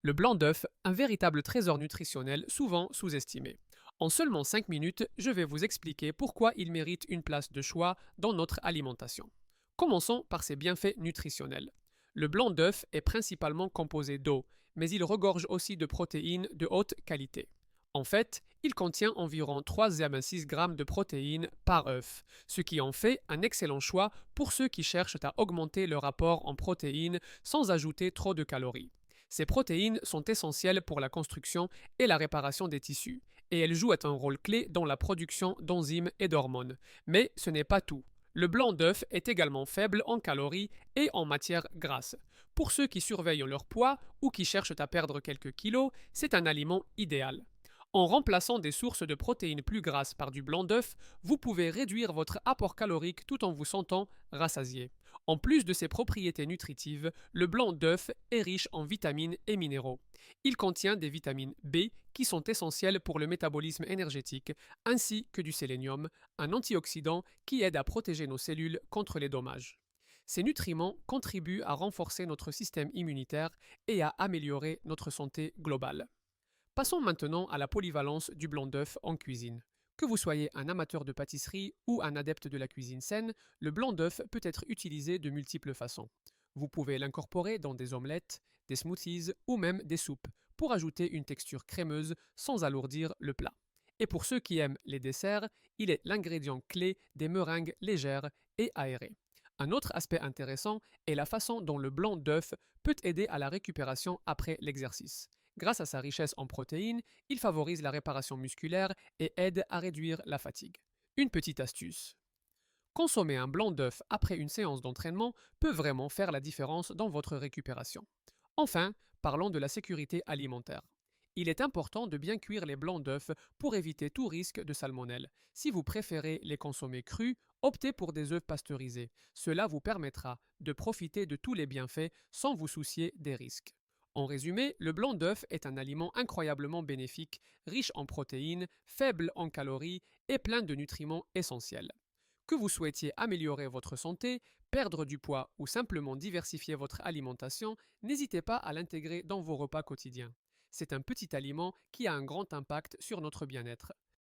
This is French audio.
Le blanc d'œuf, un véritable trésor nutritionnel souvent sous-estimé. En seulement 5 minutes, je vais vous expliquer pourquoi il mérite une place de choix dans notre alimentation. Commençons par ses bienfaits nutritionnels. Le blanc d'œuf est principalement composé d'eau, mais il regorge aussi de protéines de haute qualité. En fait, il contient environ 3,6 grammes de protéines par œuf, ce qui en fait un excellent choix pour ceux qui cherchent à augmenter leur apport en protéines sans ajouter trop de calories. Ces protéines sont essentielles pour la construction et la réparation des tissus, et elles jouent un rôle clé dans la production d'enzymes et d'hormones. Mais ce n'est pas tout. Le blanc d'œuf est également faible en calories et en matières grasses. Pour ceux qui surveillent leur poids ou qui cherchent à perdre quelques kilos, c'est un aliment idéal. En remplaçant des sources de protéines plus grasses par du blanc d'œuf, vous pouvez réduire votre apport calorique tout en vous sentant rassasié. En plus de ses propriétés nutritives, le blanc d'œuf est riche en vitamines et minéraux. Il contient des vitamines B qui sont essentielles pour le métabolisme énergétique, ainsi que du sélénium, un antioxydant qui aide à protéger nos cellules contre les dommages. Ces nutriments contribuent à renforcer notre système immunitaire et à améliorer notre santé globale. Passons maintenant à la polyvalence du blanc d'œuf en cuisine. Que vous soyez un amateur de pâtisserie ou un adepte de la cuisine saine, le blanc d'œuf peut être utilisé de multiples façons. Vous pouvez l'incorporer dans des omelettes, des smoothies ou même des soupes pour ajouter une texture crémeuse sans alourdir le plat. Et pour ceux qui aiment les desserts, il est l'ingrédient clé des meringues légères et aérées. Un autre aspect intéressant est la façon dont le blanc d'œuf peut aider à la récupération après l'exercice. Grâce à sa richesse en protéines, il favorise la réparation musculaire et aide à réduire la fatigue. Une petite astuce. Consommer un blanc d'œuf après une séance d'entraînement peut vraiment faire la différence dans votre récupération. Enfin, parlons de la sécurité alimentaire. Il est important de bien cuire les blancs d'œufs pour éviter tout risque de salmonelle. Si vous préférez les consommer crus, optez pour des œufs pasteurisés. Cela vous permettra de profiter de tous les bienfaits sans vous soucier des risques. En résumé, le blanc d'œuf est un aliment incroyablement bénéfique, riche en protéines, faible en calories et plein de nutriments essentiels. Que vous souhaitiez améliorer votre santé, perdre du poids ou simplement diversifier votre alimentation, n'hésitez pas à l'intégrer dans vos repas quotidiens. C'est un petit aliment qui a un grand impact sur notre bien-être.